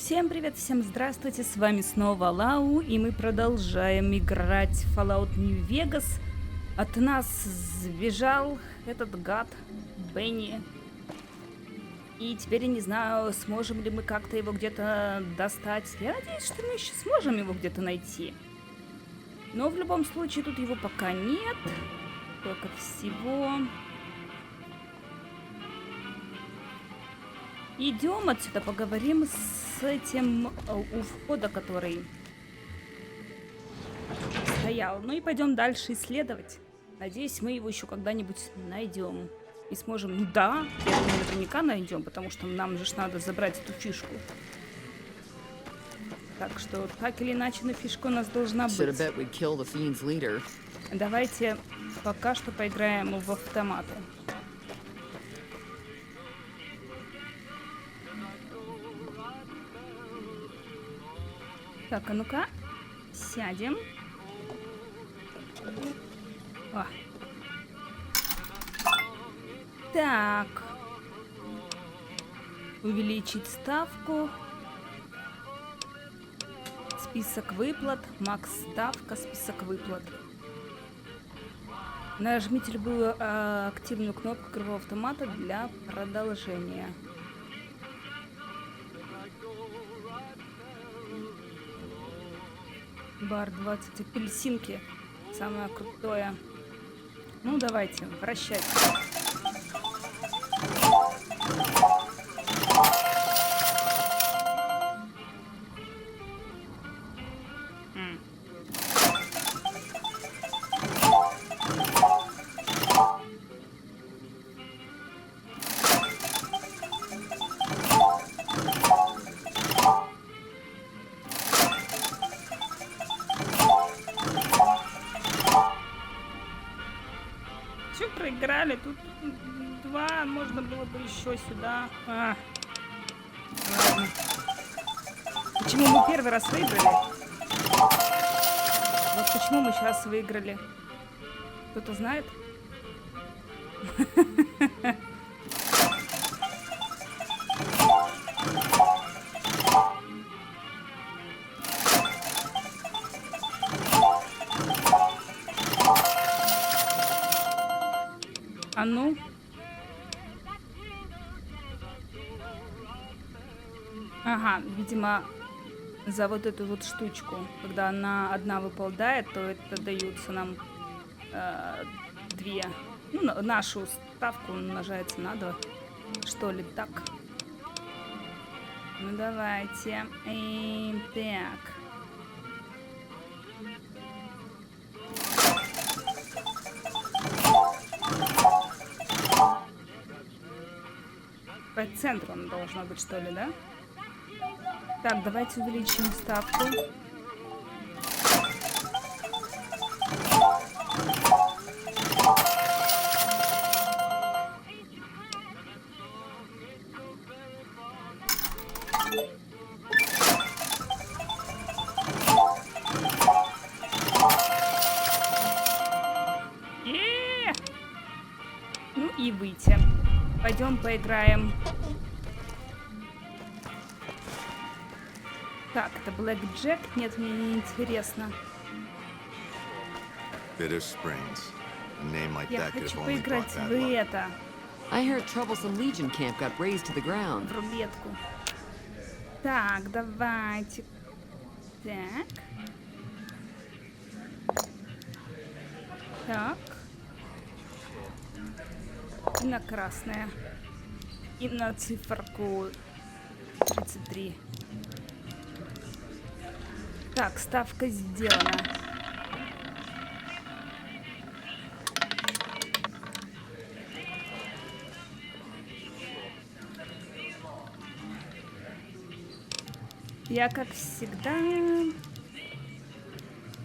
Всем привет, всем здравствуйте, с вами снова Лау, и мы продолжаем играть в Fallout New Vegas. От нас сбежал этот гад Бенни. И теперь я не знаю, сможем ли мы как-то его где-то достать. Я надеюсь, что мы еще сможем его где-то найти. Но в любом случае тут его пока нет. Только всего. Идем отсюда, поговорим с этим у входа, который стоял. Ну и пойдем дальше исследовать. Надеюсь, мы его еще когда-нибудь найдем. И сможем... Ну да, я думаю, наверняка найдем, потому что нам же надо забрать эту фишку. Так что, так или иначе, на фишку у нас должна быть. Давайте пока что поиграем в автоматы. Так, а ну-ка, сядем. О. Так. Увеличить ставку. Список выплат. Макс ставка, список выплат. Нажмите любую активную кнопку игрового автомата для продолжения. Бар 20, апельсинки. Самое крутое. Ну, давайте, вращайте. Все проиграли, тут два, можно было бы еще сюда. Ладно. Почему мы первый раз выиграли? Вот почему мы сейчас выиграли? Кто-то знает? А ну? Ага, видимо, за вот эту вот штучку, когда она одна выпадает, то это даются нам две. Ну, нашу ставку умножается на 2, что ли, так. Ну, давайте. Так. По центру она должна быть, что ли, да? Так, давайте увеличим ставку. Ну и выйти. Пойдем поиграем. Так, это Блэк Джек? Нет, мне не интересно. Я хочу поиграть в это. В рулетку. Так, давайте. Так. Так. И на красное. И на циферку 33. Так, ставка сделана. Я, как всегда,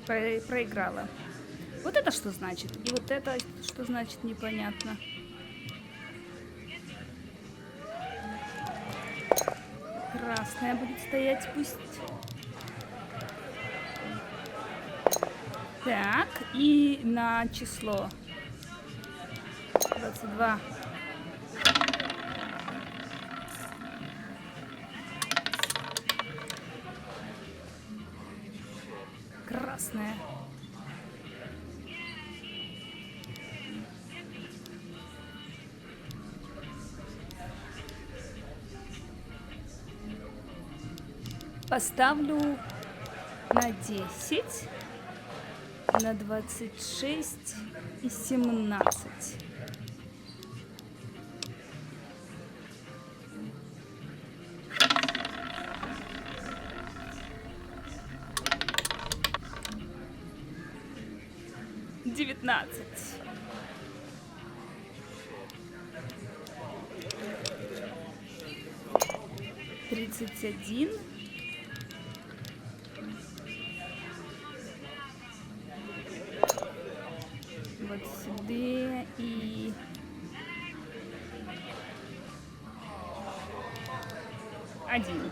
проиграла. Вот это что значит? И вот это что значит, непонятно. Красная будет стоять, пусть. Так, и на число 22. опасная. Поставлю на 10, на 26 и 17. Девятнадцать. 31. 22 и 1.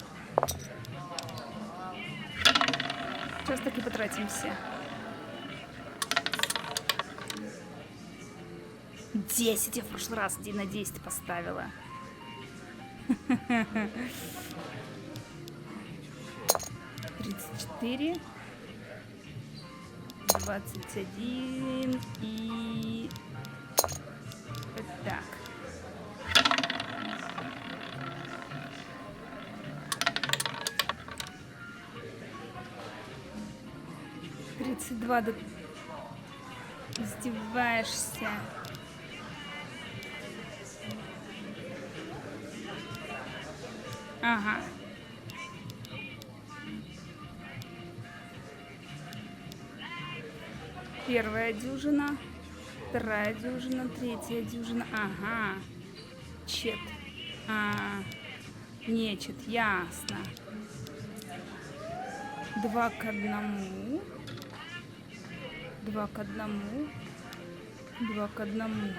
Сейчас таки потратимся. 10. Я в прошлый раз 1 на 10 поставила. 34, 21 и так. Два. Издеваешься. Ага. Первая дюжина, вторая дюжина, третья дюжина. Ага. Чет. Нечет, ясно. 2 к 1. 2 к 1. 2 к 1.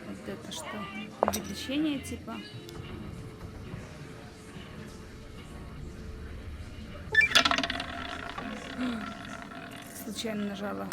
Вот это что? Увеличение типа? Случайно нажала.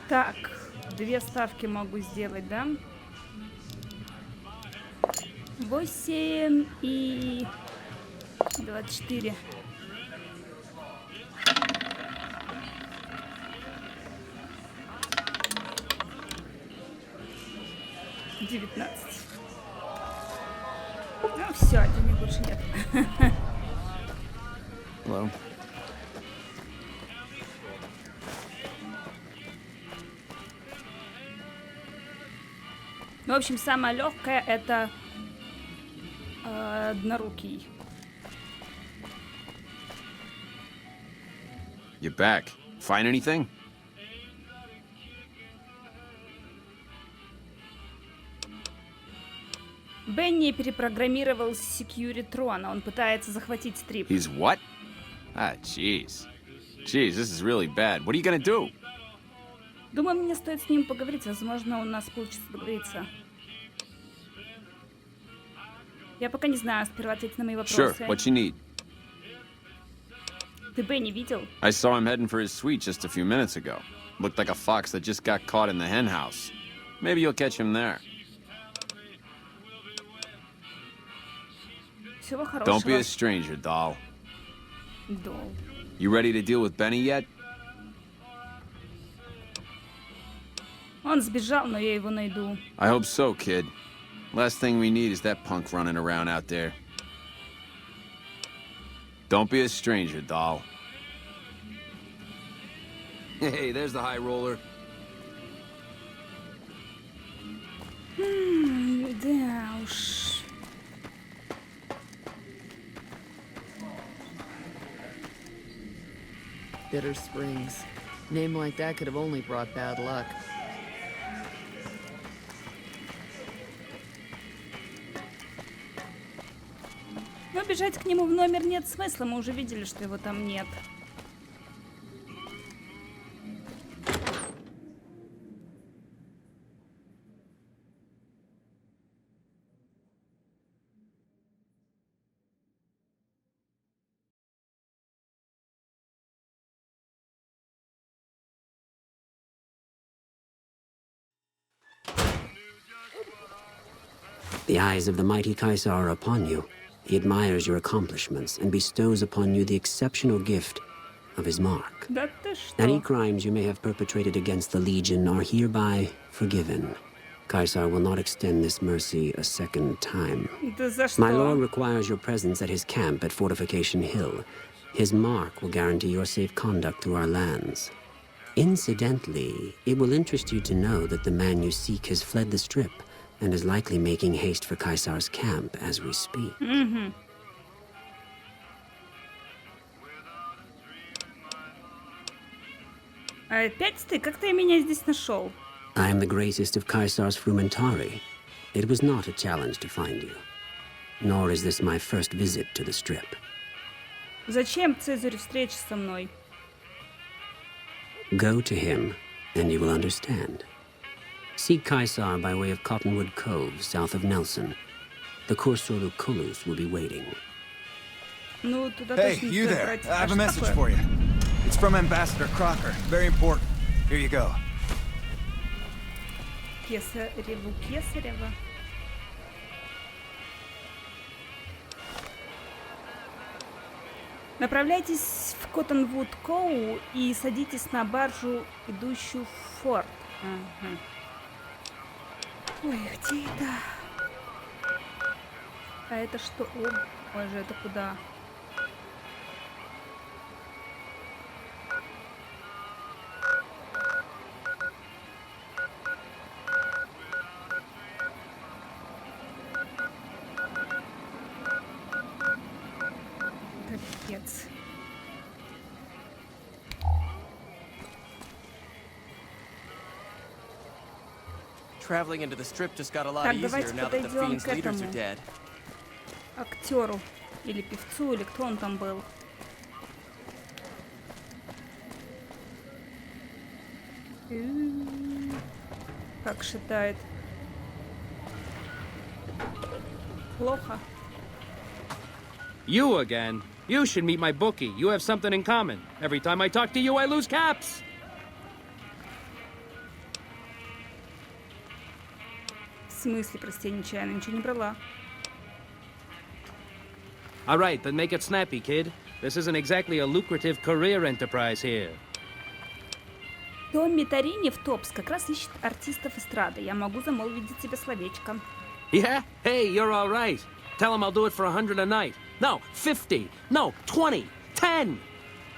Так, 2 ставки могу сделать, да? 8 и 24. Ну все, денег больше нет. Hello. В общем, самое легкое это однорукий. You're back. Find anything? Бенни перепрограммировал Секьюритрона. Он пытается захватить стрип. He's what? Ah, jeez. Jeez, this is really bad. What are you gonna do? Думаю, мне стоит с ним поговорить. Возможно, у нас получится договориться. Я пока не знаю. Сперва ответь на мои вопросы. Sure, what you need? Ты Бенни видел? I saw him heading for his suite just a few minutes ago. Looked like a fox that just got caught in the hen house. Maybe you'll catch him there. Всего хорошего. Don't be a stranger, doll. Дол. You ready to deal with Benny yet? Он сбежал, но я его найду. I hope so, kid. Last thing we need is that punk running around out there. Don't be a stranger, doll. Hey, there's the high roller. Да уж. Bitter Springs. Name like that could have only brought bad luck. Но бежать к нему в номер нет смысла, мы уже видели, что его там нет. The eyes of the mighty Caesar are upon you. He admires your accomplishments and bestows upon you the exceptional gift of his mark. Да ты Any что? crimes you may have perpetrated against the Legion are hereby forgiven. Caesar will not extend this mercy a second time. Да за My lord что? requires your presence at his camp at Fortification Hill. His mark will guarantee your safe conduct through our lands. Incidentally, it will interest you to know that the man you seek has fled the Strip and is likely making haste for Caesar's camp as we speak. А опять ты? Как ты меня здесь нашел? I am the greatest of Caesar's frumentari. It was not a challenge to find you. Nor is this my first visit to the Strip. Зачем Цезарь встреча со мной? Go to him, and you will understand. Seek Caesar by way of Cottonwood Cove, south of Nelson. The Corso Lucullus will be waiting. Ну, туда Hey, точно не you стоит there. брать. I have А a что message такое? for you. It's from Ambassador Crocker. Very important. Here you go. Кесарева. Направляйтесь в Коттонвуд Коу и садитесь на баржу, идущую в форт. Ага. Ой, где это? А это что? О, ой же, это куда? Капец. Traveling into the strip just got a lot Так, easier давайте now that the подойдем fiend's к leaders are этому. dead. Актеру или певцу, или кто он там был. Как считает. Плохо. You again? You should meet my bookie. You have something in common. Every time I talk to you, I lose caps. В смысле, прости, нечаянно, ничего не брала. All right, then make it snappy, kid. This isn't exactly a lucrative career enterprise here. Томми Тарини в Топс как раз ищет артистов эстрады. Я могу замолвить за тебя словечко. Yeah? Hey, you're all right. Tell him I'll do it for 100 a night. No, 50. No, 20. 10.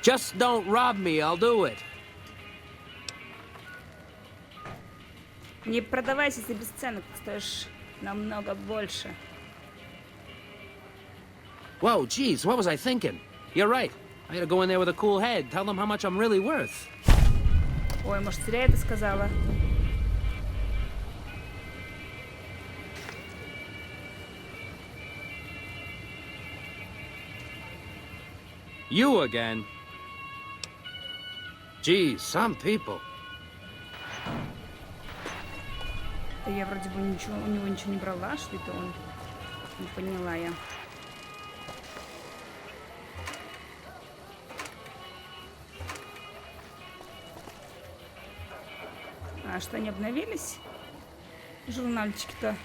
Just don't rob me, I'll do it. Не продавайся за бесценок, ты стоишь намного больше. Whoa, geez, what was I thinking? You're right. I gotta go in there with a cool head. Tell them how much I'm really worth. Ой, может, зря это сказала. You again? Geez, some people. Да я вроде бы ничего, у него ничего не брала, что это он. Не поняла я. А что, они обновились? Журнальчики-то.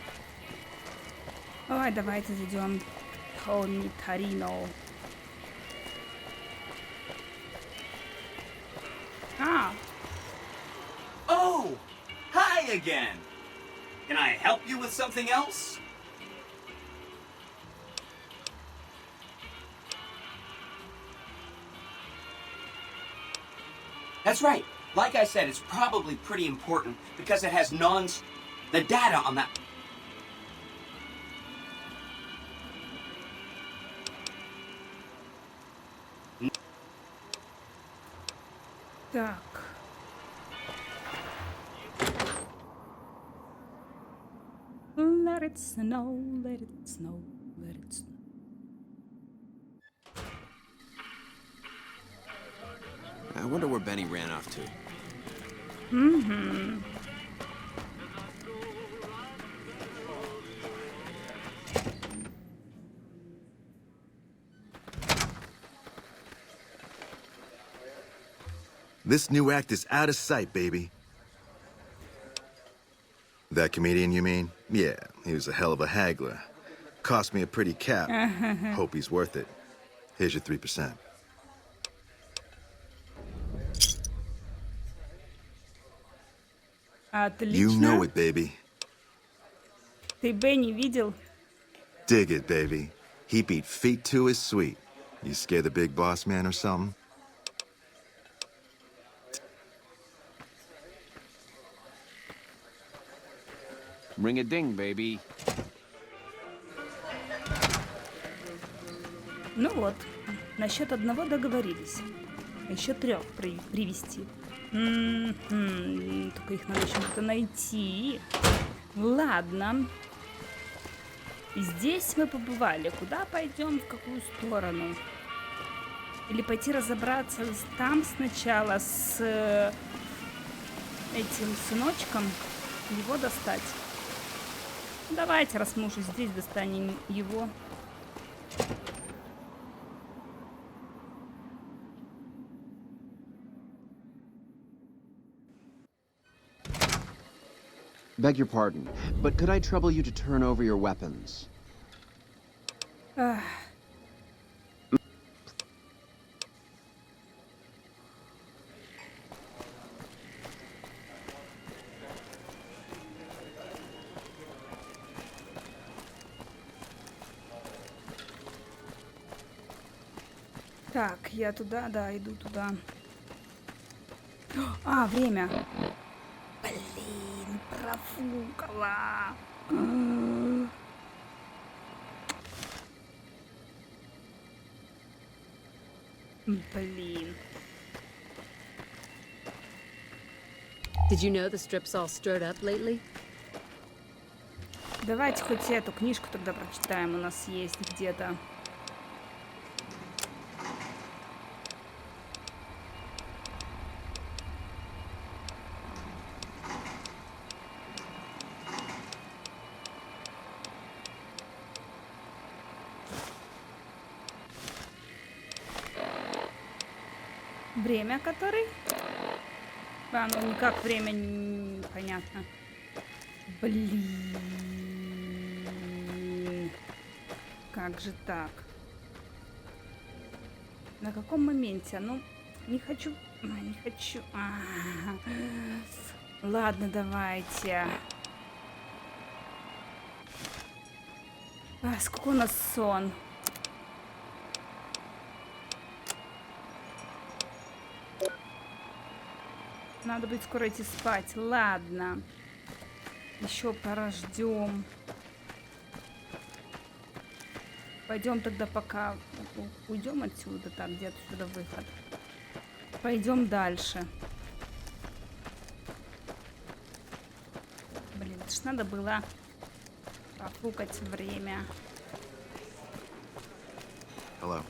Ой, давайте зайдем к Томми Тарино. А, Oh, hi again. Can I help you with something else? That's right. Like I said, it's probably pretty important because it has the data on that. так. Let it snow, let it snow, let it snow. I wonder where Benny ran off to. Угу. This new act is out of sight, baby. That comedian, you mean? Yeah, he was a hell of a haggler. Cost me a pretty cap. Hope he's worth it. Here's your 3%. Отлично. You know it, baby. Ты Бенни видел? Dig it, baby. He beat feet to his sweet. You scare the big boss man or something? Ring a ding, baby. Ну вот, насчет одного договорились. Еще 3 привести. Только их надо еще где-то найти. Ладно. Здесь мы побывали. Куда пойдем, в какую сторону? Или пойти разобраться там сначала с этим сыночком, его достать? Давайте, раз мы уже здесь, достанем его. Beg your pardon, but could I trouble you to turn over your weapons? Так, я туда, да, иду туда. А, время. Блин, профукала. Блин. Did you know the strip's all stirred up lately? Давайте хоть эту книжку тогда прочитаем. У нас есть где-то. Время который? А, ну никак время непонятно. Блин. Как же так? На каком моменте? Ну, не хочу. Не хочу. Ладно, давайте. Сколько у нас сон? Надо будет скоро идти спать. Ладно. Еще порождем. Пойдем тогда пока уйдем отсюда. Так, где отсюда выход? Пойдем дальше. Блин, это ж надо было профукать время. Hello.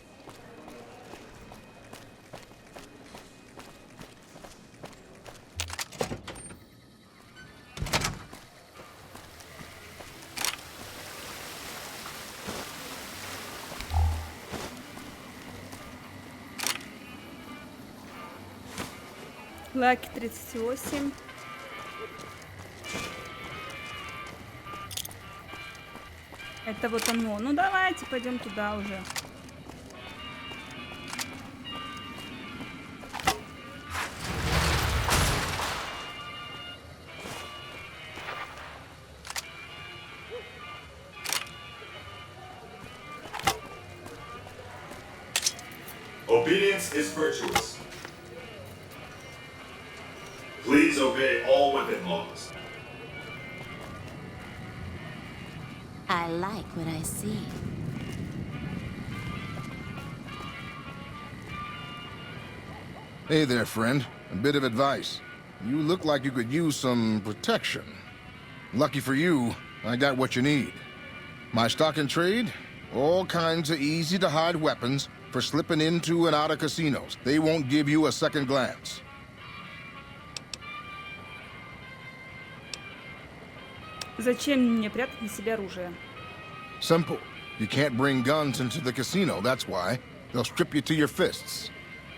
Лаки 38. Это вот оно. Ну давайте пойдем туда уже. Obedience is virtuous. Please obey all weapon laws. I like what I see. Hey there, friend. A bit of advice. You look like you could use some protection. Lucky for you, I got what you need. My stock and trade, all kinds of easy-to-hide weapons, for slipping into and out of casinos. They won't give you a second glance. Зачем мне прятать на себе оружие? Simple. You can't bring guns into the casino, that's why. They'll strip you to your fists.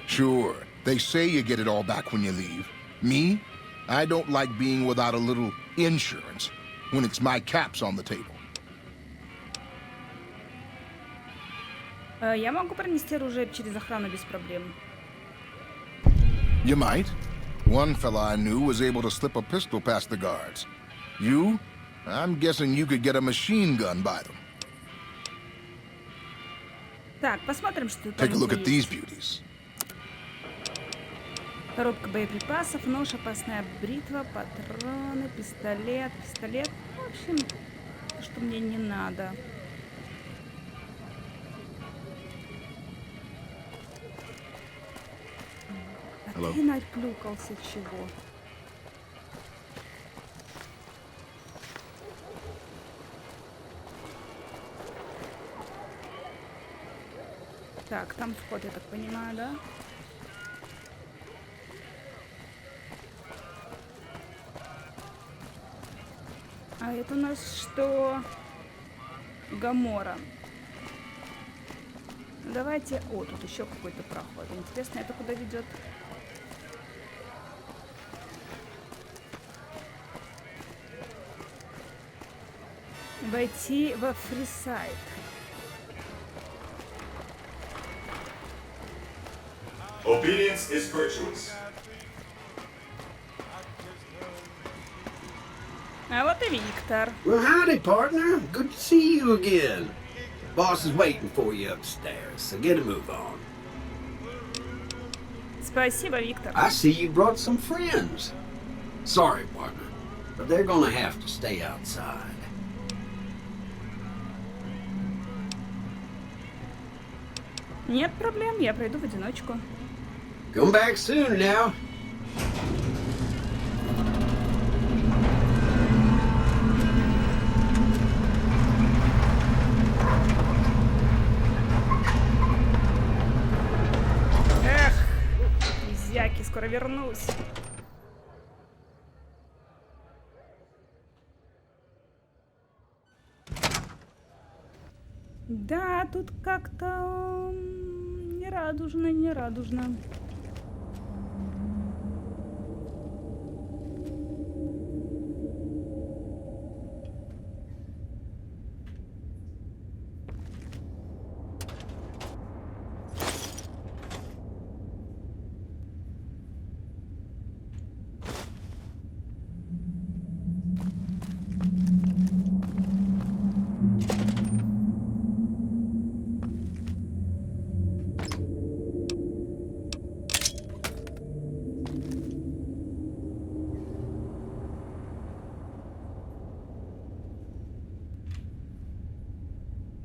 Sure, they say you get it all back when you leave. Me? I don't like being without a little insurance when it's my caps on the table. Я могу пронести оружие через охрану без проблем. You might. One fella I knew was able to slip a pistol past the guards. You? I'm guessing you could get a machine gun by them. Так, посмотрим, что там. Take a look at these beauties. Коробка боеприпасов, нож, опасная бритва, патроны, пистолет. В общем, то, что мне не надо. А ты наплюкался чего? Так, там вход, я так понимаю, да? А это у нас что? Гамора. Давайте... О, тут еще какой-то проход. Интересно, это куда ведет? Войти во фрисайд. Obedience is virtuous. А вот и Виктор. Well, howdy, partner. Good to see you again. Boss is waiting for you upstairs, so get a move on. Спасибо, Виктор. I see you brought some friends. Sorry, partner, but they're gonna have to stay outside. Нет проблем, я пройду в одиночку. Come back soon now. Эх, друзьяки, скоро вернусь. Да, тут как-то нерадужно.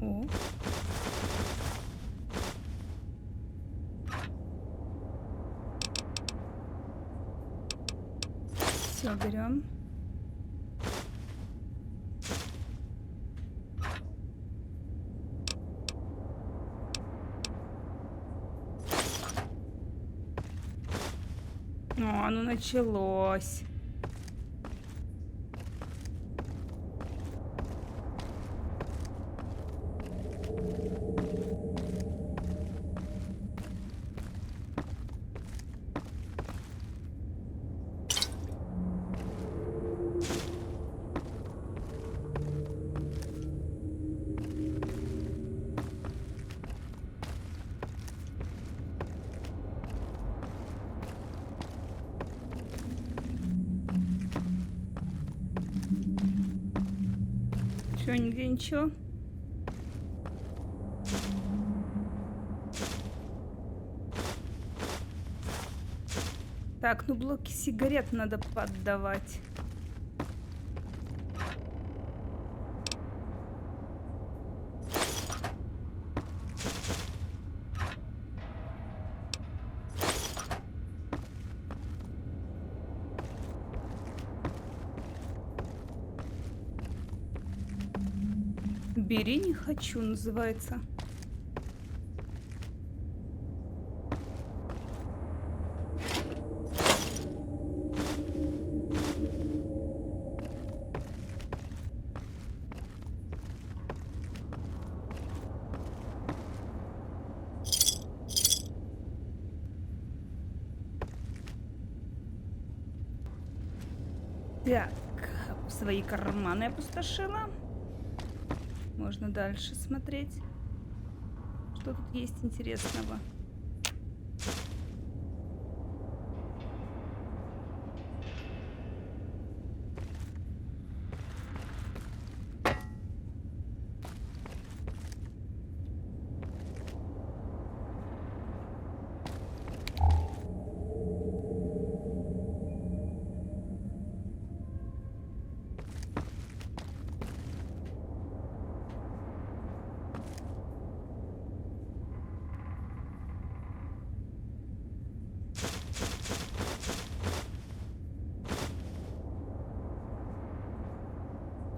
О. Все, берем. О, ну началось. Чё, нигде ничего? Так, ну блоки сигарет надо поддавать. «Бери, не хочу» называется. Так, свои карманы опустошила. Можно дальше смотреть. Что тут есть интересного?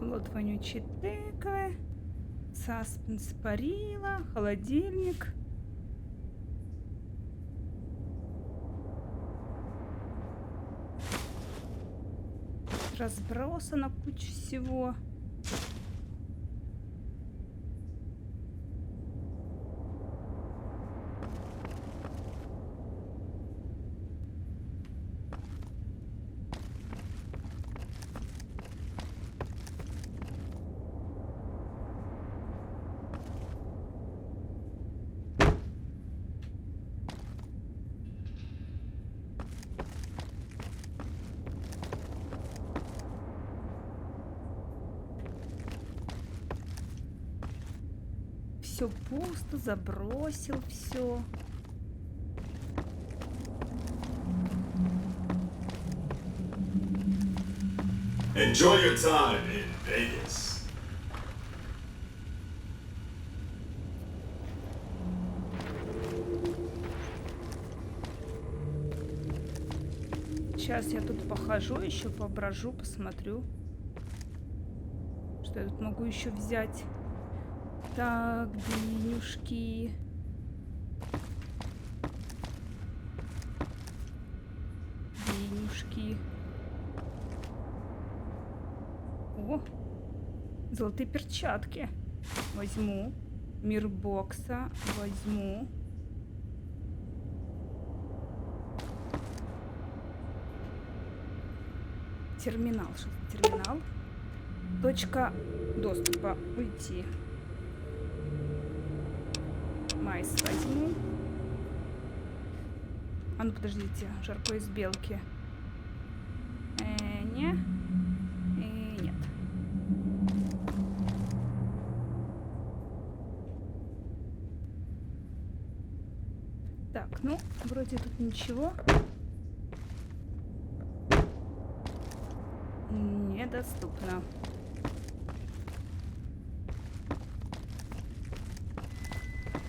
Вот вонючие тыквы, саспенс парила, холодильник. Разбросано куча всего. Все пусто, забросил все. Enjoy your time in Vegas. Сейчас я тут похожу, еще поброжу, посмотрю, что я тут могу еще взять. Так, денежки. Денежки. О, золотые перчатки. Возьму. Мир бокса. Возьму. Терминал. Что это терминал? Точка доступа. Уйти. Майс возьму. А ну подождите, жаркое из белки. Не. Нет. Так, ну, вроде тут ничего. Недоступно.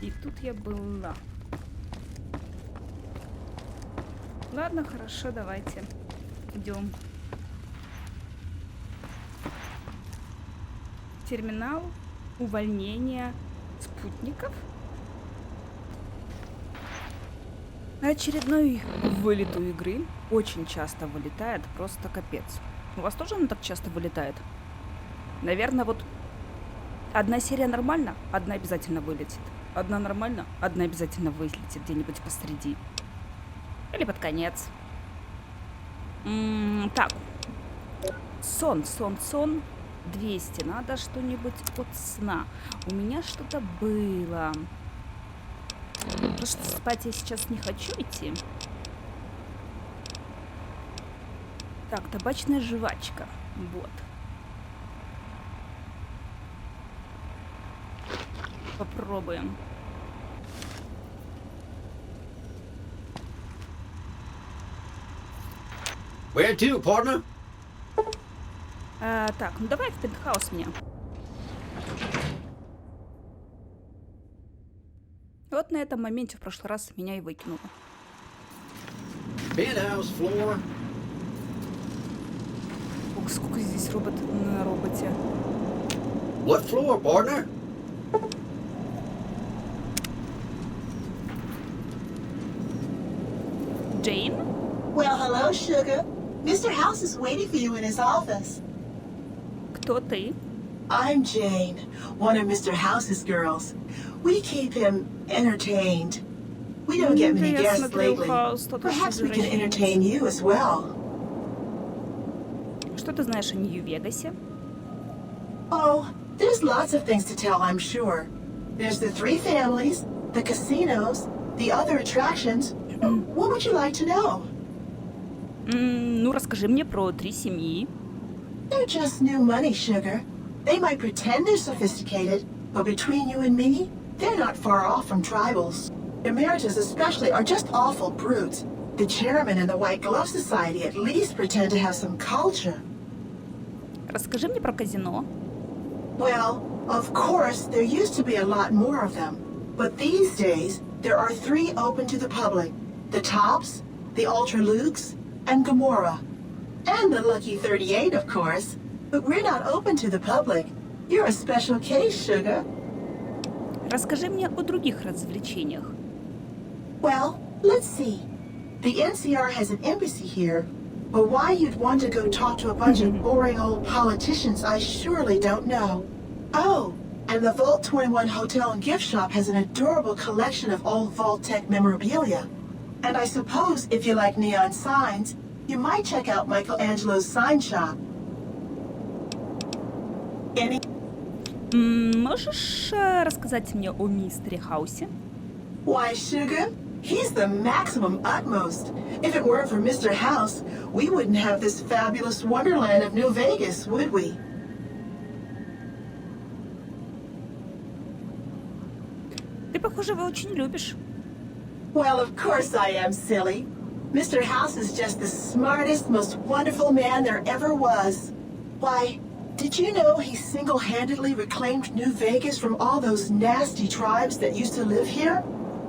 И тут я была. Ладно, хорошо, давайте. Идем. Терминал увольнения спутников. Очередной вылет у игры. Очень часто вылетает, просто капец. У вас тоже он так часто вылетает? Наверное, вот одна серия нормально, одна обязательно вылетит. Одна нормально, одна обязательно вылетит где-нибудь посреди. Или под конец. Так. Сон. 200. Надо что-нибудь от сна. У меня что-то было. Просто спать я сейчас не хочу идти. Так, табачная жвачка. Вот. Попробуем. Where to, partner? Так, ну давай в пентхаус меня. Вот на этом моменте в прошлый раз меня и выкинуло. Penthouse floor. Ох, сколько здесь робот на роботе. What floor, partner? Jane? Well, hello, sugar. Mr. House is waiting for you in his office. Кто ты? I'm Jane, one of Mr. House's girls. We keep him entertained. We don't get many guests lately. Perhaps we can entertain you as well. Что ты знаешь о Нью-Вегасе? Oh, there's lots of things to tell, I'm sure. There's the 3 families, the casinos, the other attractions. What would you like to know? Ну, расскажи мне про 3 семьи. They're just new money, sugar. They might pretend they're sophisticated, but between you and me, they're not far off from tribals. Emeritus especially are just awful brutes. The chairman and the White Glove Society at least pretend to have some culture. Расскажи мне про казино. Well, of course, there used to be a lot more of them. But these days, there are 3 open to the public. The Tops, the Ultra Lukes, and Gamora. And the Lucky 38, of course. But we're not open to the public. You're a special case, sugar. Расскажи мне о других развлечениях. Well, let's see. The NCR has an embassy here, but why you'd want to go talk to a bunch of boring old politicians, I surely don't know. Oh, and the Vault 21 Hotel and Gift Shop has an adorable collection of old Vault-Tec memorabilia. And I suppose if you like neon signs, you might check out Michelangelo's sign shop. Можешь рассказать мне о мистере Хаусе? Why, sugar? He's the maximum utmost. If it weren't for Mr. House, we wouldn't have this fabulous wonderland of New Vegas, would we? Ты, похоже, его очень любишь. Well, of course I am, silly. Mr. House is just the smartest, most wonderful man there ever was. Why, did you know he single-handedly reclaimed New Vegas from all those nasty tribes that used to live here?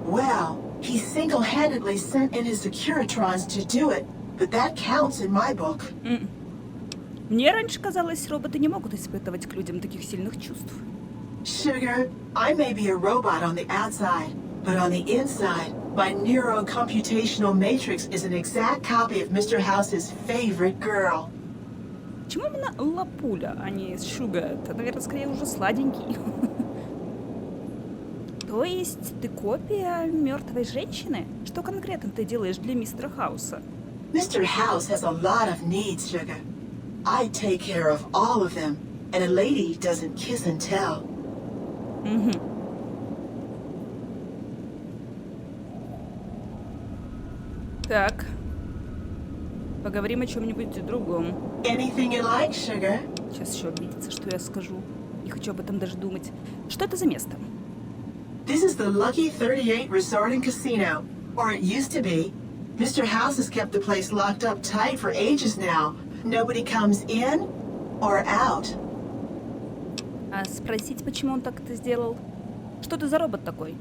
Well, he single-handedly sent in his Securitrons to do it, but that counts in my book. Мне раньше казалось, роботы не могут испытывать к людям таких сильных чувств. Sugar, I may be a robot on the outside, but on the inside, my neurocomputational matrix is an exact copy of Mr. House's favorite girl. Почему именно Лапуля, а не Шуга? Это, наверное, скорее уже сладенький. То есть ты копия мертвой женщины? Что конкретно ты делаешь для мистера Хауса? Mr. House has a lot of needs, sugar. I take care of all of them, and a lady doesn't kiss and tell. Так. Поговорим о чем-нибудь другом. Anything you like, sugar? Сейчас еще обидится, что я скажу. Не хочу об этом даже думать. Что это за место? This is the Lucky 38 Resort and Casino, or it used to be. Mr. House has kept the place locked up tight for ages now. Nobody comes in or out. А спросить, почему он так это сделал? Что ты за робот такой?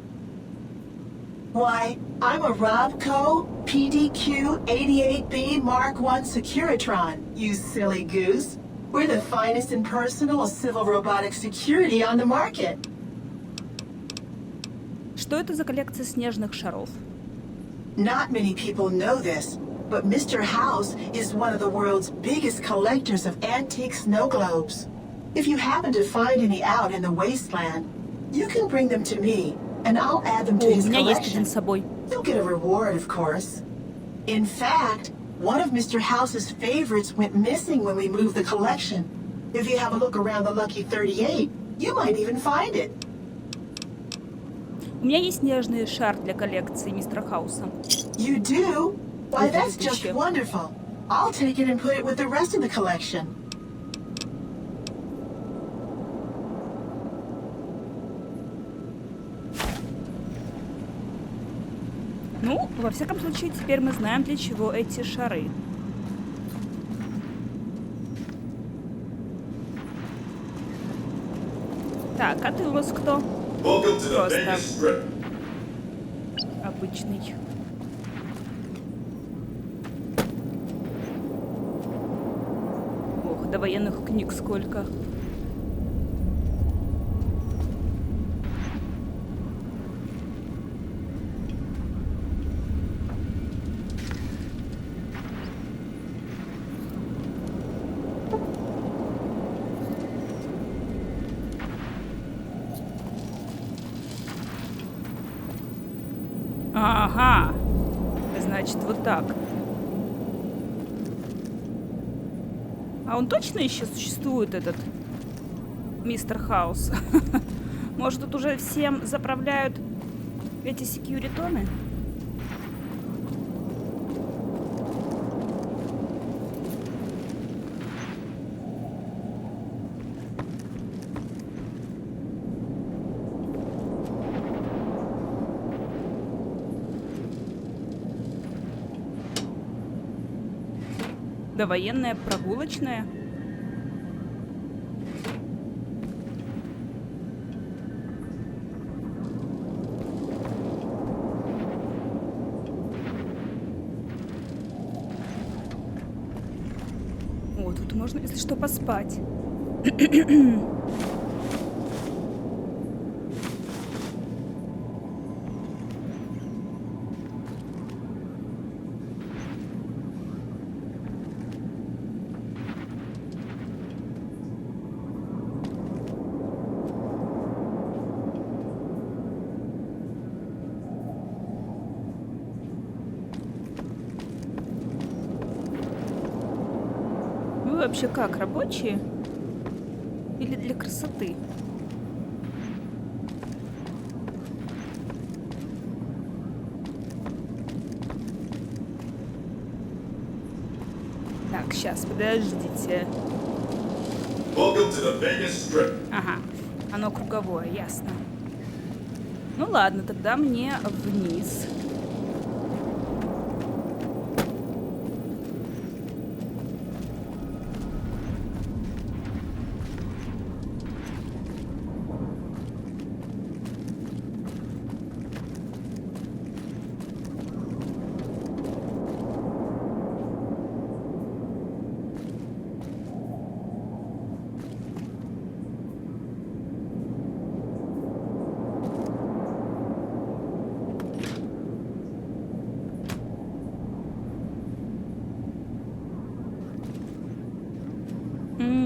Why, I'm a Robco PDQ 88B Mark I Securitron, you silly goose. We're the finest in personal civil robotic security on the market. Что это за коллекция снежных шаров? Not many people know this, but Mr. House is one of the world's biggest collectors of antique snow globes. If you happen to find any out in the wasteland, you can bring them to me, and I'll add them to his collection. You'll get a reward, of course. In fact, one of Mr. House's favorites went missing when we moved the collection. If you have a look around the Lucky 38, you might even find it. У меня есть снежный шар для коллекции мистера Хауса. You do? Why, that's just wonderful. I'll take it and put it with the rest of the collection. Ну, во всяком случае, теперь мы знаем, для чего эти шары. Так, а ты у нас кто? Просто обычный. Ох, до военных книг сколько. Ага, значит, вот так. А он точно еще существует, этот мистер Хаус? Может, тут уже всем заправляют эти секьюритоны? Да, военная прогулочная. О, тут можно, если что, поспать. Вообще как, рабочие? Или для красоты? Так, сейчас, подождите. Ага, оно круговое, ясно. Ну ладно, тогда мне вниз.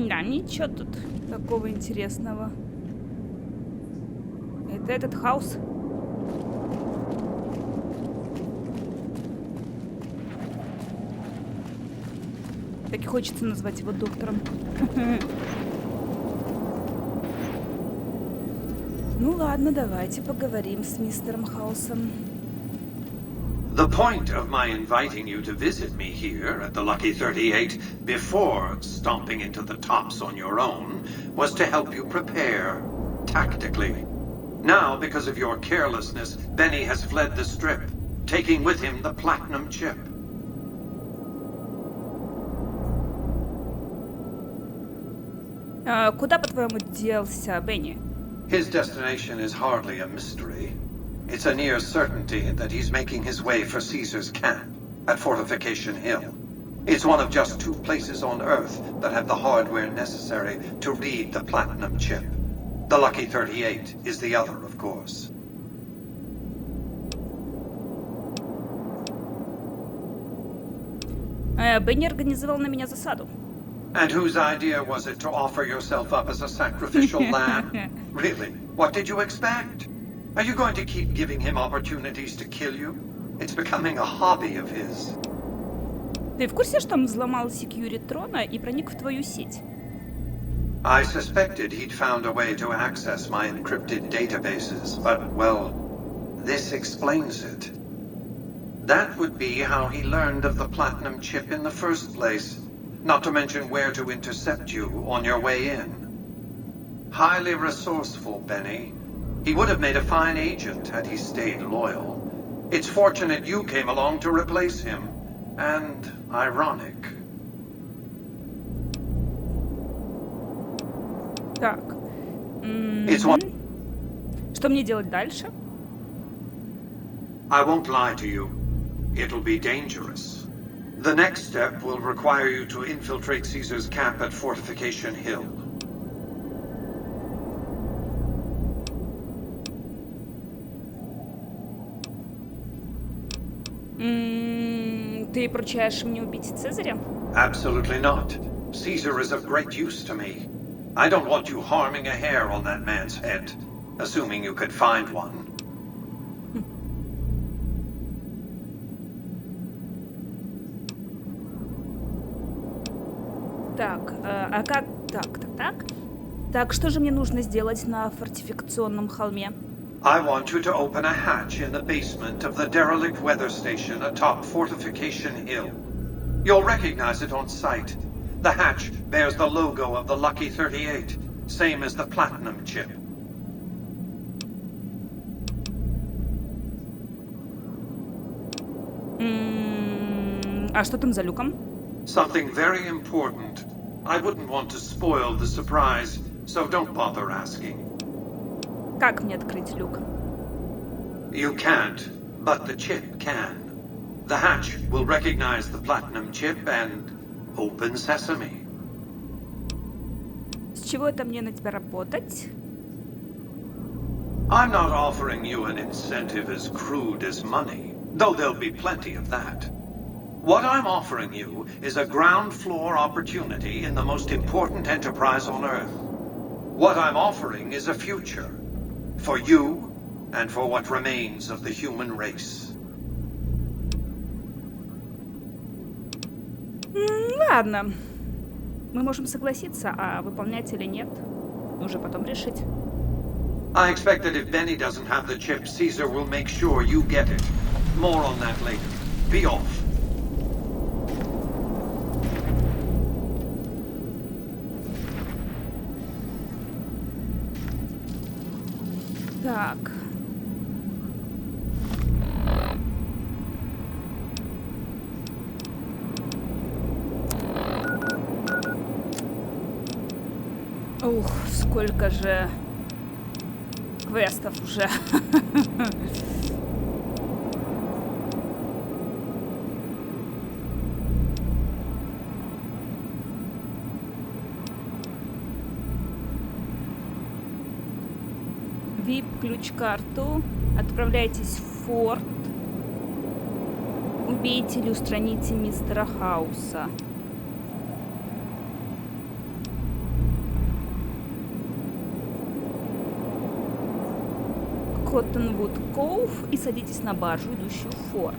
Да, ничего тут такого интересного. Это этот хаус. Так и хочется назвать его доктором. Ну ладно, давайте поговорим с мистером Хаусом. The point of my inviting you to visit me here at the Lucky 38 before stomping into the tops on your own was to help you prepare, tactically. Now, because of your carelessness, Benny has fled the Strip, taking with him the platinum chip. Куда, по-твоему, делся Бенни? His destination is hardly a mystery. It's a near certainty that he's making his way for Caesar's camp at Fortification Hill. It's one of just 2 places on Earth that have the hardware necessary to read the platinum chip. The Lucky 38 is the other, of course. Бенни организовал на меня засаду. And whose idea was it to offer yourself up as a sacrificial lamb? Really? What did you expect? Are you going to keep giving him opportunities to kill you? It's becoming a hobby of his. Ты в курсе, что он взломал секьюритрона и проник в твою сеть? I suspected he'd found a way to access my encrypted databases, but, well, this explains it. That would be how he learned of the platinum chip in the first place, not to mention where to intercept you on your way in. Highly resourceful, Benny. He would have made a fine agent had he stayed loyal. It's fortunate you came along to replace him. And ironic. Так. Что мне делать дальше? I won't lie to you. It'll be dangerous. The next step will require you to infiltrate Caesar's camp at Fortification Hill. Ты поручаешь мне убить Цезаря? Absolutely not. Caesar is of great use to me. I don't want you harming a hair on that man's head, assuming you could find one. Так, А как... Так. Так, что же мне нужно сделать на фортификационном холме? I want you to open a hatch in the basement of the derelict weather station atop Fortification Hill. You'll recognize it on sight. The hatch bears the logo of the Lucky 38, same as the platinum chip. А что там за люком? Something very important. I wouldn't want to spoil the surprise, so don't bother asking. Как мне открыть люк? You can't, but the chip can. The hatch will recognize the platinum chip and open sesame. С чего это мне на тебя работать? I'm not offering you an incentive as crude as money, though there'll be plenty of that. What I'm offering you is a ground floor opportunity in the most important enterprise on Earth. What I'm offering is a future. For you and for what remains of the human race. Ладно. Мы можем согласиться, а выполнять или нет, уже потом решить. I expect that if Benny doesn't have the chip, Caesar will make sure you get it. More on that later. Be off. Так. Ух, сколько же квестов уже. VIP-ключ-карту. Отправляйтесь в форт. Убейте или устраните мистера Хауса. Коттонвуд Коув и садитесь на баржу, идущую в форт.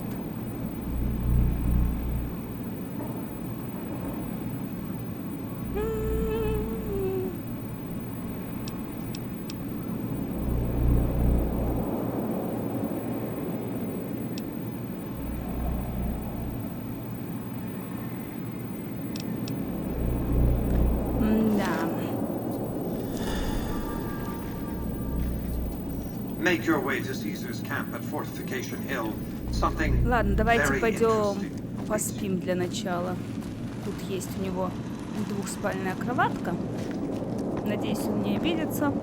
Make your way to Caesar's camp at Fortification Hill. Something Ладно, давайте very пойдем interesting. поспим для начала. Тут есть у него двухспальная кроватка. Надеюсь, он не обидится.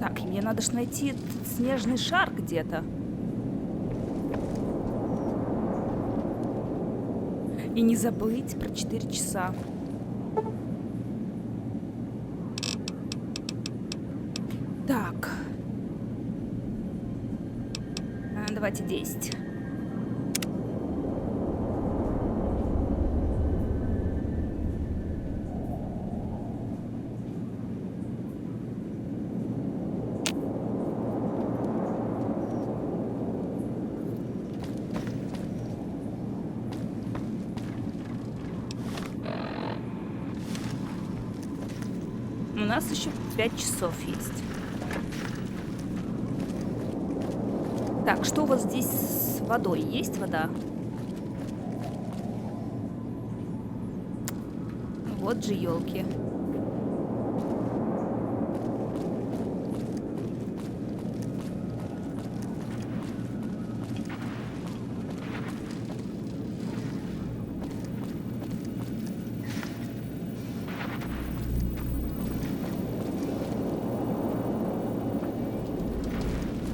Так, и мне надо ж найти этот снежный шар где-то. И не забыть про 4 часа. Так. Давайте 10. У нас еще 5 часов есть. Так, что у вас здесь с водой? Есть вода? Вот же елки.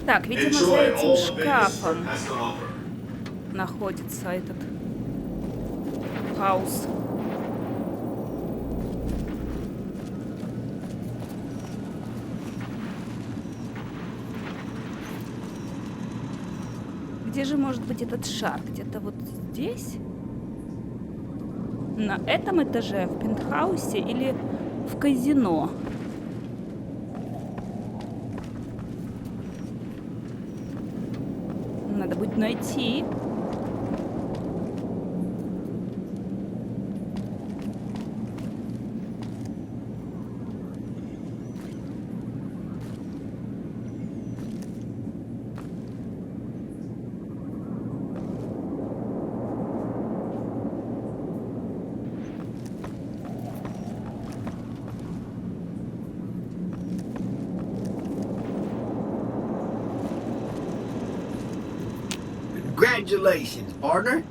Так, видимо, за этим шкафом находится этот хаус. Где же может быть этот шар? Где-то вот здесь? На этом этаже, в пентхаусе или в казино? Надо будет найти. Congratulations, partner.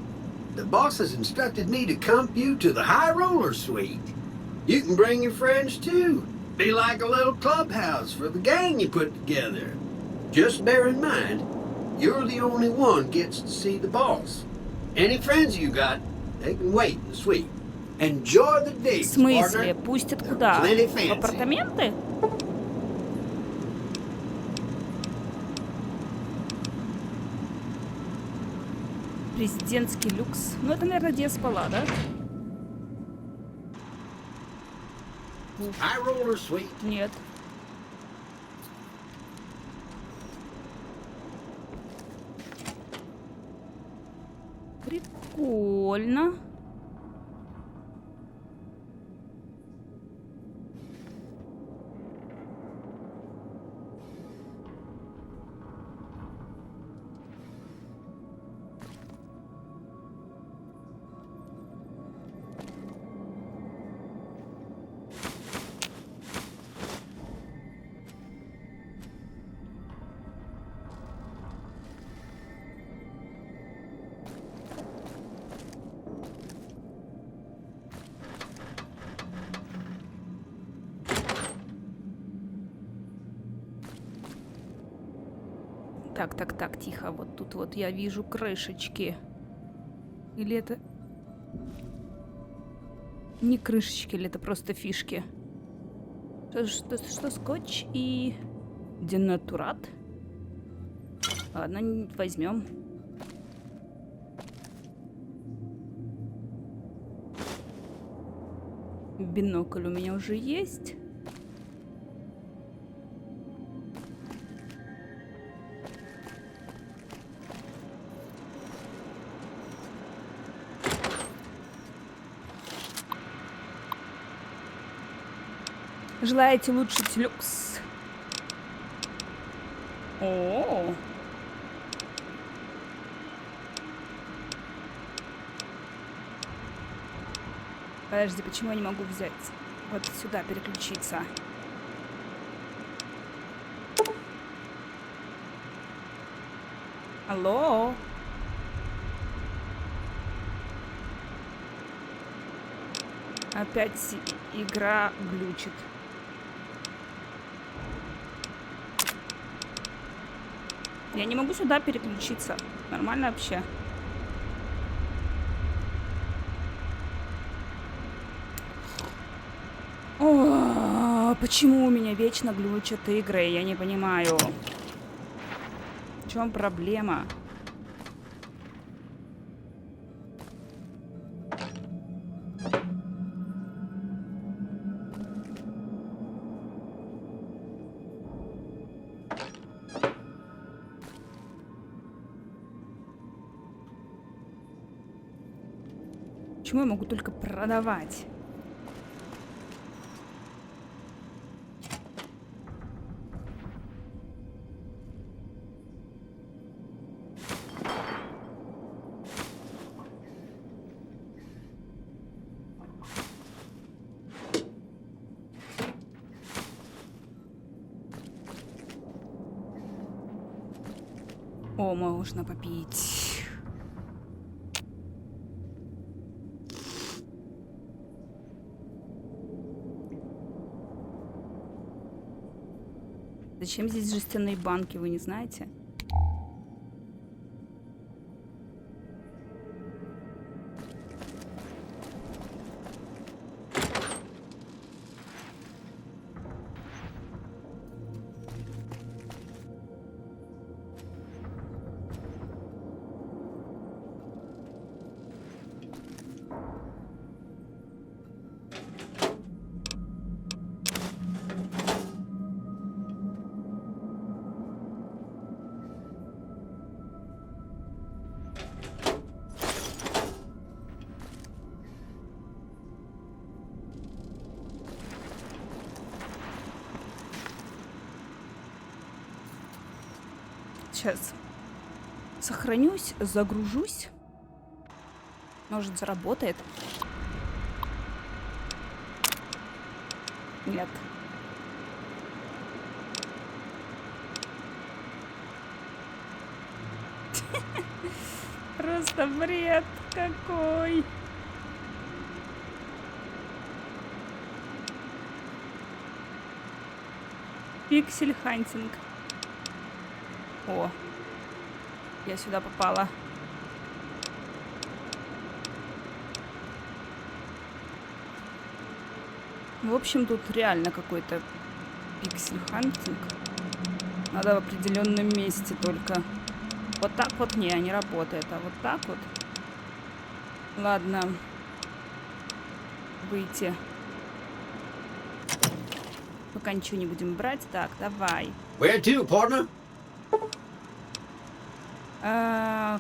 The boss has instructed me to comp you to the High Roller Suite. You can bring your friends too. Be like a little clubhouse for the gang you put together. Just bear in mind, you're the only one gets to see the boss. Any friends you got, they can wait in the suite. Enjoy the day, В смысле? partner. Пустят куда? Plenty В fancy. апартаменты? Президентский люкс. Ну, это, наверное, где я спала, да? High Roller Suite. Нет. Прикольно. Так, тихо. Вот тут вот я вижу крышечки. Или это... Не крышечки, или это просто фишки? Что скотч и... денатурат? Ладно, возьмем. Бинокль у меня уже есть. Желаете улучшить люкс? О. Подожди, почему я не могу взять? Вот сюда переключиться. Алло? Опять игра глючит. Я не могу сюда переключиться. Нормально вообще? О, почему у меня вечно глючат игры? Я не понимаю. В чем проблема? Почему я могу только продавать? О, можно попить. Зачем здесь жестяные банки, вы не знаете? Сейчас сохранюсь, загружусь. Может, заработает. Нет. просто бред какой. Пиксель-хантинг. О, я сюда попала. В общем, тут реально какой-то пиксель-хантинг. Надо в определенном месте только. Вот так вот не работает, а вот так вот. Ладно. Выйти. Пока ничего не будем брать. Так, давай. Where to, partner?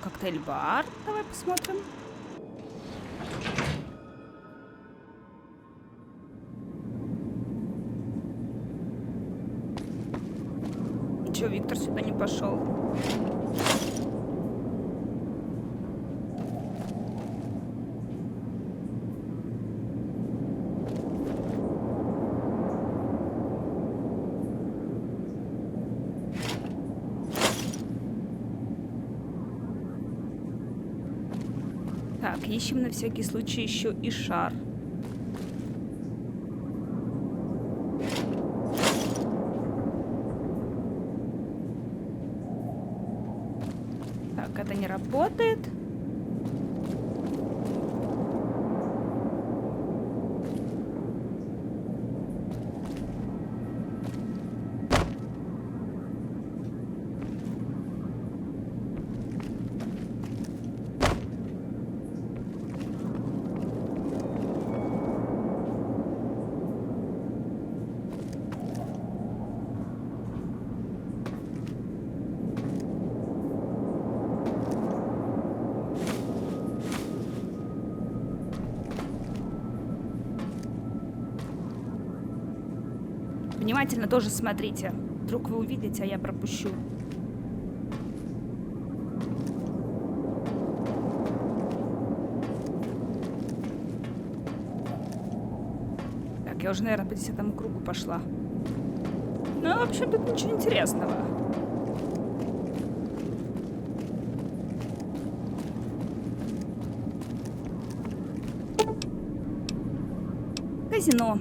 Коктейль-бар. Давай посмотрим. Чё, Виктор сюда не пошел? Так, ищем на всякий случай еще и шар. Так, это не работает. Внимательно тоже смотрите. Вдруг вы увидите, а я пропущу. Так, я уже, наверное, по 10-му кругу пошла. Ну, в общем, тут ничего интересного. Казино.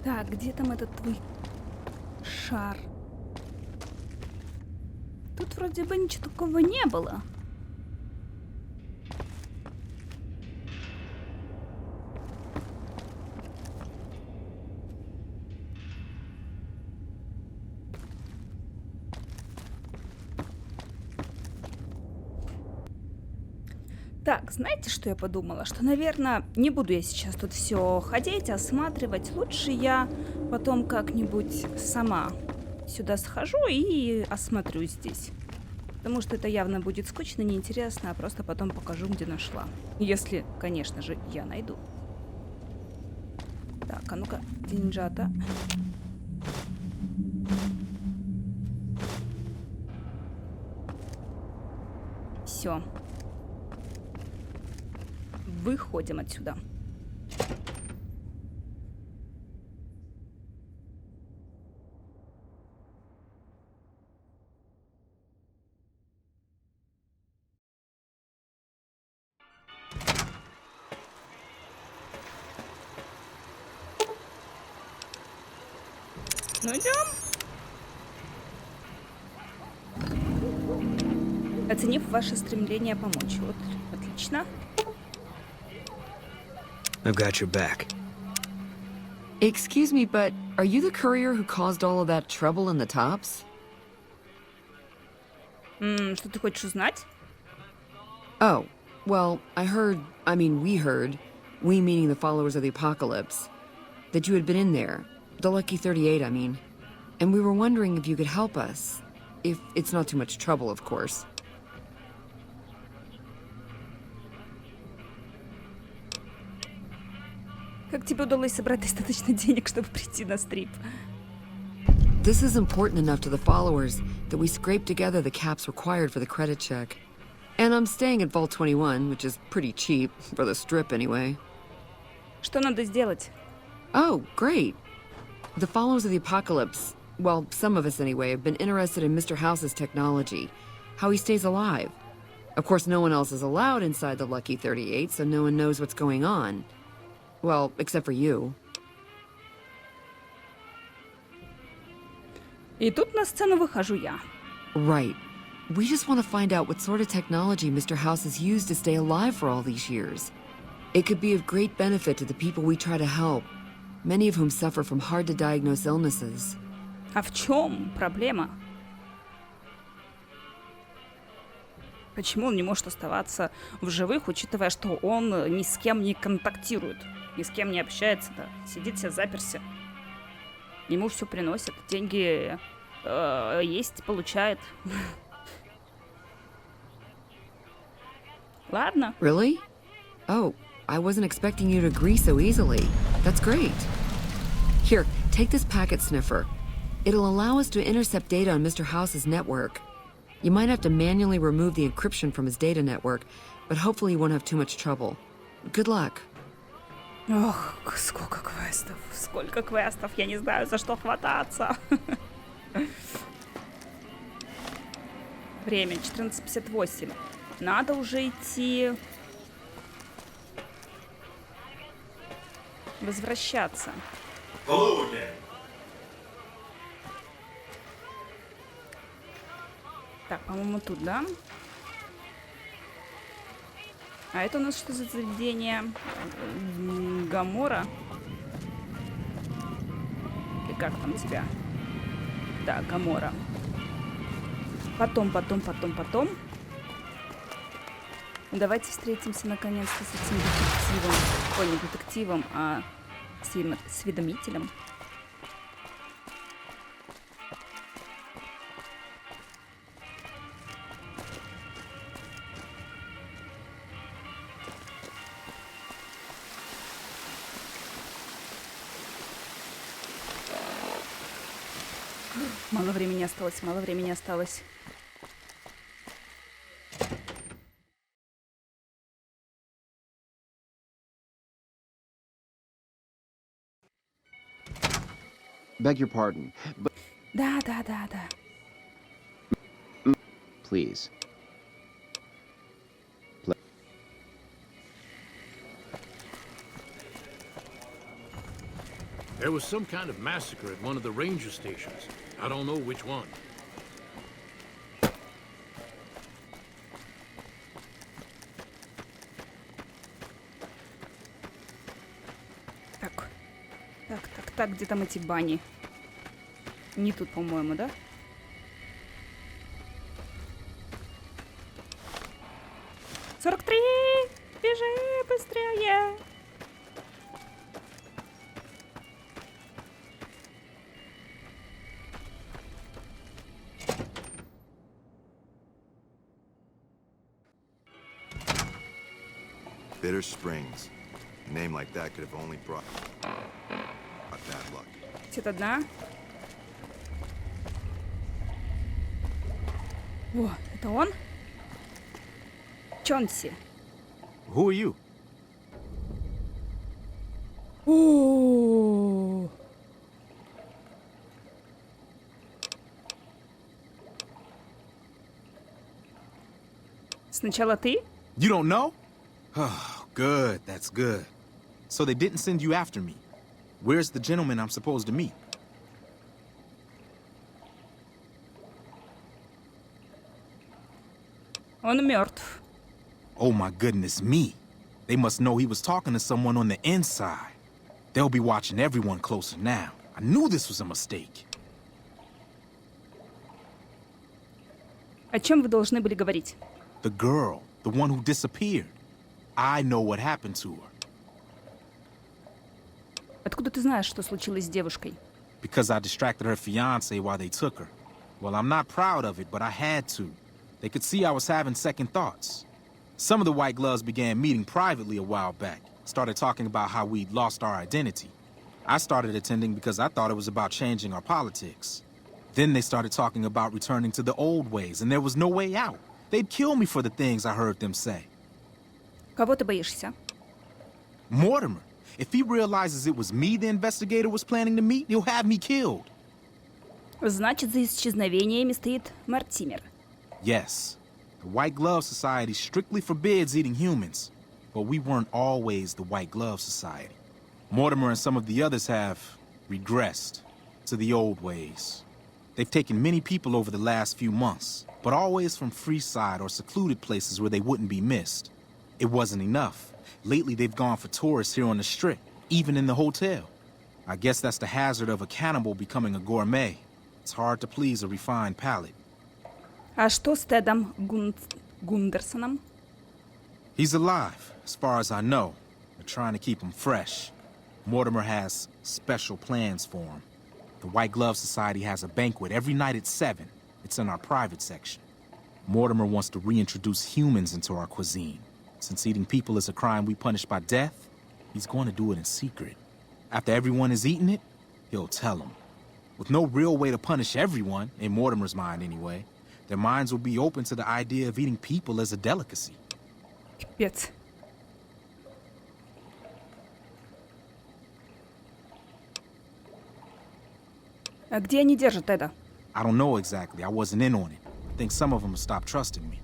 Так, где там этот твой шар? Тут вроде бы ничего такого не было. Так, знаете, что я подумала? Что, наверное, не буду я сейчас тут все ходить, осматривать. Лучше я потом как-нибудь сама сюда схожу и осмотрю здесь. Потому что это явно будет скучно, неинтересно, а просто потом покажу, где нашла. Если, конечно же, я найду. Так, а ну-ка, деньжата. Все. Выходим отсюда. Ну идем. Оценив ваше стремление помочь. Вот, отлично. I've got your back. Excuse me, but are you the courier who caused all of that trouble in the tops? Что ты хочешь узнать? Oh, well, we heard, we meaning the followers of the apocalypse, that you had been in there, the Lucky 38, I mean. And we were wondering if you could help us. If it's not too much trouble, of course. Как тебе удалось собрать достаточно денег, чтобы прийти на стрип? This is important enough to the followers that we scraped together the caps required for the credit check. And I'm staying at Vault 21, which is pretty cheap, for the strip anyway. Что надо сделать? Oh, great. The followers of the apocalypse, well, some of us anyway, have been interested in Mr. House's technology, how he stays alive. Of course, no one else is allowed inside the Lucky 38, so no one knows what's going on. Well, except for you. И тут на сцену выхожу я. Right. We just want to find out what sort of technology Mr. House has used to stay alive for all these years. It could be of great benefit to the people we try to help, many of whom suffer from hard-to-diagnose illnesses. А в чем проблема? Почему он не может оставаться в живых, учитывая, что он ни с кем не контактирует, ни с кем не общается, да? Сидит себе заперся. Ему все приносят, деньги есть, получает. Ладно. Really? Oh, I wasn't expecting you to agree so easily. That's great. Here, take this packet sniffer. It'll allow us to intercept data on Mr. House's network. You might have to manually remove the encryption from his data network, but hopefully you won't have too much trouble. Good luck. Ох, сколько квестов, я не знаю, за что хвататься. Время 14:58. Надо уже идти возвращаться. Так, по-моему, тут, да? А это у нас что за заведение? Гамора? Или как там тебя? Да, Гамора. Потом. Давайте встретимся наконец-то с этим детективом. Ой, не детективом, а осведомителем. Мало времени осталось. Beg your pardon, but... Да. Please. There was some kind of massacre at one of the ranger stations. I don't know which one. Так, где там эти бани? Не тут, по-моему, да? — 43! Бежи быстрее! Bitter Springs. A name like that could have only brought bad luck. Тут одна. О, это он? Чонси. Who are you? О. Сначала ты? You don't know? Oh, good. That's good. So they didn't send you after me. Where's the gentleman I'm supposed to meet? Он мертв. Oh my goodness me. They must know he was talking to someone on the inside. They'll be watching everyone closer now. I knew this was a mistake. О чем вы должны были говорить? The girl, the one who disappeared. I know what happened to her. Откуда ты знаешь, что случилось с девушкой? because I distracted her fiance while they took her. Well, I'm not proud of it, but I had to. They could see I was having second thoughts. Some of the white gloves began meeting privately a while back, started talking about how we'd lost our identity. I started attending because I thought it was about changing our politics. Then they started talking about returning to the old ways, and there was no way out. They'd kill me for the things I heard them say. Кого ты боишься? Mortimer. If he realizes it was me the investigator was planning to meet, he'll have me killed. Значит, за исчезновениями стоит Мортимер. Yes. The White Glove Society strictly forbids eating humans, but we weren't always the White Glove Society. Mortimer and some of the others have regressed to the old ways. They've taken many people over the last few months, but always from Freeside or secluded places where they wouldn't be missed. It wasn't enough. Lately, they've gone for tourists here on the Strip, even in the hotel. I guess that's the hazard of a cannibal becoming a gourmet. It's hard to please a refined palate. А что с Тедом Гундерсоном? He's alive, as far as I know. They're trying to keep him fresh. Mortimer has special plans for him. The White Glove Society has a banquet every night at 7. It's in our private section. Mortimer wants to reintroduce humans into our cuisine. Since eating people is a crime we punish by death, he's going to do it in secret. After everyone has eaten it, he'll tell them. With no real way to punish everyone, in Mortimer's mind anyway, their minds will be open to the idea of eating people as a delicacy. Пипец. А где они держат Теда? I don't know exactly. I wasn't in on it. I think some of them have stopped trusting me.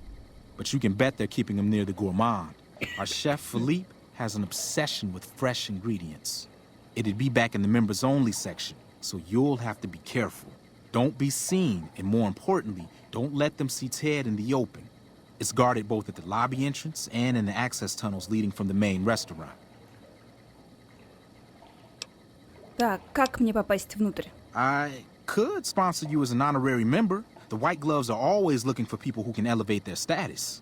But you can bet they're keeping him near the gourmand. Our chef, Philippe, has an obsession with fresh ingredients. It'd be back in the members-only section, so you'll have to be careful. Don't be seen, and more importantly, don't let them see Ted in the open. It's guarded both at the lobby entrance and in the access tunnels leading from the main restaurant. Так, как мне попасть внутрь? I could sponsor you as an honorary member. The White Gloves are always looking for people who can elevate their status.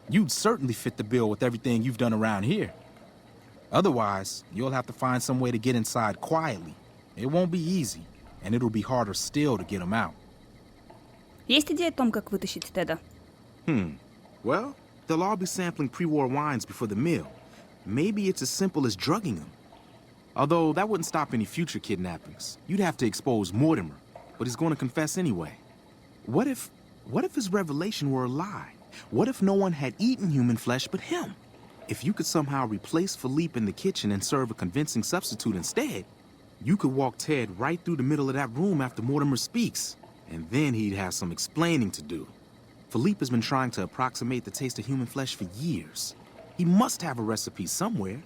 You'd certainly fit the bill with everything you've done around here. Otherwise, you'll have to find some way to get inside quietly. It won't be easy, and it'll be harder still to get them out. Есть идея о том, как вытащить Теда? Well, they'll all be sampling pre-war wines before the meal. Maybe it's as simple as drugging them. Although that wouldn't stop any future kidnappings. You'd have to expose Mortimer, but he's going to confess anyway. What if his revelation were a lie? What if no one had eaten human flesh but him? If you could somehow replace Philippe in the kitchen and serve a convincing substitute instead, you could walk Ted right through the middle of that room after Mortimer speaks, and then he'd have some explaining to do. Philippe has been trying to approximate the taste of human flesh for years. He must have a recipe somewhere.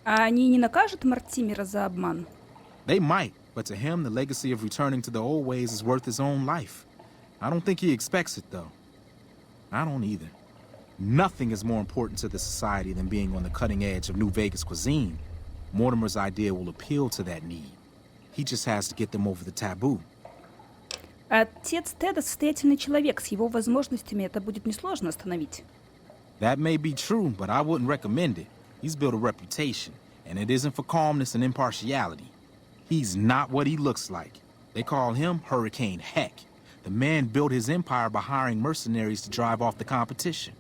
А они не накажут Мортимера за обман? They might, but to him, the legacy of returning to the old ways is worth his own life. I don't think he expects it, though. I don't either. Nothing is more important to the society than being on the cutting edge of New Vegas cuisine. Mortimer's idea will appeal to that need. He just has to get them over the taboo. Отец Теда состоятельный человек. С его возможностями это будет несложно остановить. That may be true, but I wouldn't recommend it. He's built a reputation, and it isn't for calmness and impartiality. He's not what he looks like. They call him Hurricane Heck. The man built his empire by hiring mercenaries to drive off the competition.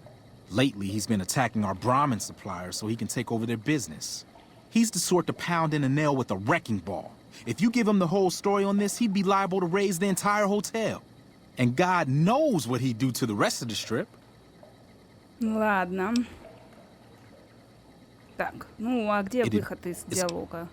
Lately, he's been attacking our Brahmin suppliers so he can take over their business. He's the sort to pound in a nail with a wrecking ball. If you give him the whole story on this, he'd be liable to raise the entire hotel. And God knows what he'd do to the rest of the Strip. Ладно. Так, ну а где выход из диалога?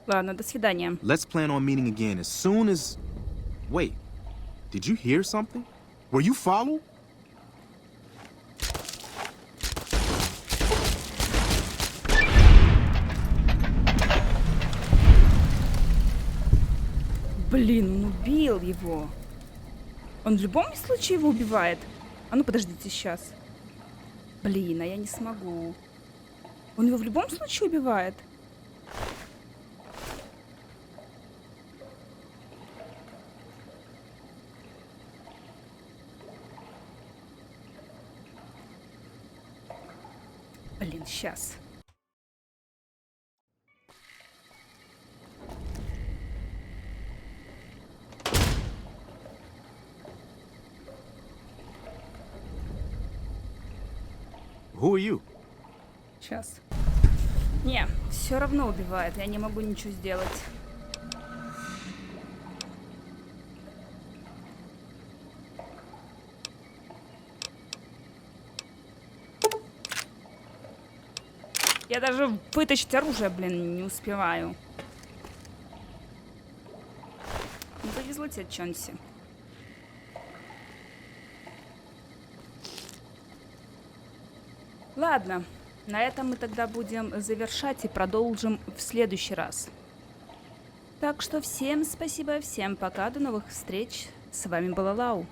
Ладно, до свидания. Let's plan on meeting again as soon as... Wait, did you hear something? Were you followed? Блин, он убил его. Он в любом случае его убивает. А ну подождите сейчас. Блин, а я не смогу. Он его в любом случае убивает. Блин, сейчас. Who are you? Сейчас. Не, все равно убивает. Я не могу ничего сделать. Я даже вытащить оружие, блин, не успеваю. Не повезло тебе, Чонси. Ладно, на этом мы тогда будем завершать и продолжим в следующий раз. Так что всем спасибо, всем пока, до новых встреч. С вами была Лау.